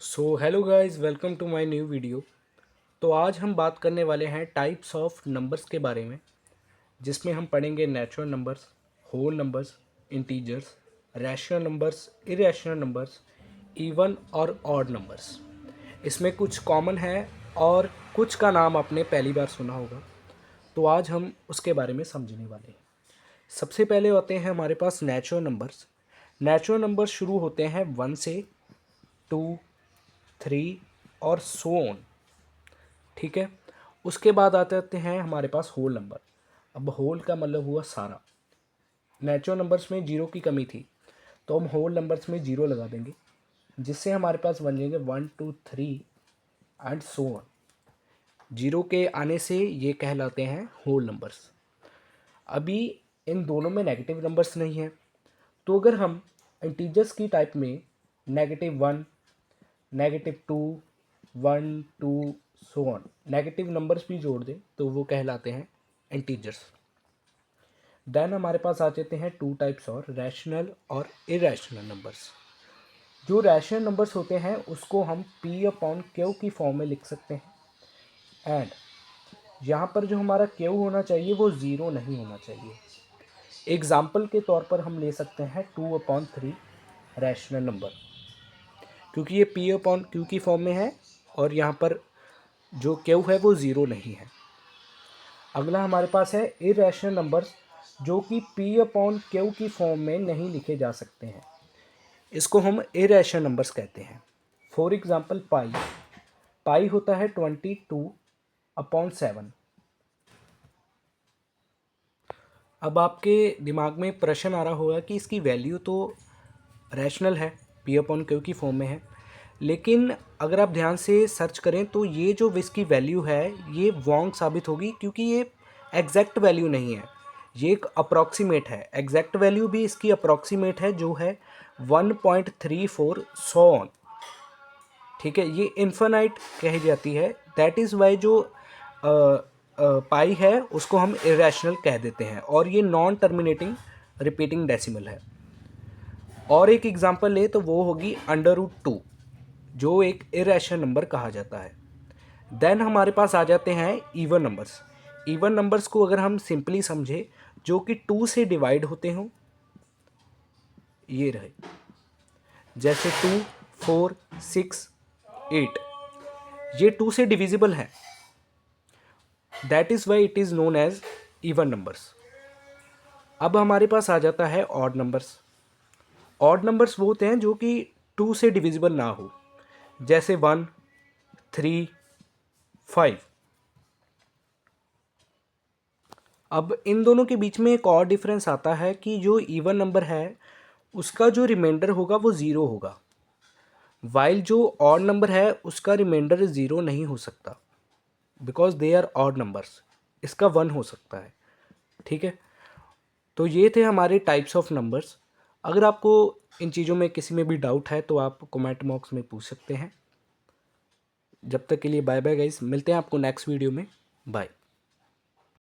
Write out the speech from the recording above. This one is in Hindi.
Hello guys, welcome to my new video. तो आज हम बात करने वाले हैं टाइप्स ऑफ नंबर्स के बारे में, जिसमें हम पढ़ेंगे natural numbers, whole numbers, integers, rational numbers, irrational numbers, even और ऑड नंबर्स। इसमें कुछ कॉमन है और कुछ का नाम आपने पहली बार सुना होगा। तो आज हम उसके बारे में समझने वाले हैं। सबसे पहले होते हैं हमारे पास नेचुरल नंबर्स। नेचुरल नंबर्स शुरू होते हैं 1 से, 2, 3 और सो ऑन। ठीक है। उसके बाद आ जाते हैं हमारे पास होल नंबर। अब होल का मतलब हुआ सारा। नेचुरल नंबर्स में जीरो की कमी थी, तो हम होल नंबर्स में जीरो लगा देंगे, जिससे हमारे पास बन जाएंगे 1, 2, 3 एंड सो ऑन। जीरो के आने से ये कहलाते हैं होल नंबर्स। अभी इन दोनों में नेगेटिव नंबर्स नहीं है, तो अगर हम इंटीजर्स की टाइप में -1, -2, 1, 2 सो ऑन नेगेटिव नंबर्स भी जोड़ दें तो वो कहलाते हैं इंटीजर्स। देन हमारे पास आ जाते हैं टू टाइप्स और रैशनल और इरेशनल नंबर्स। जो रैशनल नंबर्स होते हैं उसको हम P/Q की फॉर्म में लिख सकते हैं। एंड यहाँ पर जो हमारा Q होना चाहिए वो ज़ीरो नहीं होना चाहिए। एग्जाम्पल के तौर पर हम ले सकते हैं 2/3 रैशनल नंबर, क्योंकि ये P/Q की फॉर्म में है और यहाँ पर जो Q है वो ज़ीरो नहीं है। अगला हमारे पास है इरेशनल नंबर्स, जो कि P/Q की फॉर्म में नहीं लिखे जा सकते हैं। इसको हम इरेशनल नंबर्स कहते हैं। फॉर एग्जांपल पाई। पाई होता है 22/7। अब आपके दिमाग में प्रश्न आ रहा होगा कि इसकी वैल्यू तो रैशनल है, P/Q की फॉर्म में है, लेकिन अगर आप ध्यान से सर्च करें तो ये जो इसकी वैल्यू है ये रॉन्ग साबित होगी, क्योंकि ये एग्जैक्ट वैल्यू नहीं है, ये एक अप्रॉक्सीमेट है। एग्जैक्ट वैल्यू भी इसकी अप्रॉक्सीमेट है, जो है 1.34 सो ऑन। ठीक है, ये इन्फिनाइट कही जाती है। दैट इज़ वाई जो पाई है उसको हम इरेशनल कह देते हैं, और ये नॉन टर्मिनेटिंग रिपीटिंग डेसिमल है। और एक एग्जांपल ले तो वो होगी √2, जो एक इरेशनल नंबर कहा जाता है। देन हमारे पास आ जाते हैं इवन नंबर्स। इवन नंबर्स को अगर हम सिंपली समझे, जो कि 2 से डिवाइड होते हों, ये रहे, जैसे 2, 4, 6, 8, ये 2 से डिविजिबल है। That is why it is known as even numbers. अब हमारे पास आ जाता है ऑड नंबर्स। ऑड नंबर्स वो होते हैं जो कि 2 से डिविजिबल ना हो, जैसे 1, 3, 5। अब इन दोनों के बीच में एक और डिफरेंस आता है कि जो इवन नंबर है उसका जो रिमाइंडर होगा वो ज़ीरो होगा, वाइल जो ऑड नंबर है उसका रिमाइंडर ज़ीरो नहीं हो सकता, because they are odd numbers. इसका 1 हो सकता है। ठीक है। तो ये थे हमारे टाइप्स ऑफ नंबर्स। अगर आपको इन चीज़ों में किसी में भी डाउट है तो आप कमेंट बॉक्स में पूछ सकते हैं। जब तक के लिए बाय बाय गाइस, मिलते हैं आपको नेक्स्ट वीडियो में। बाय।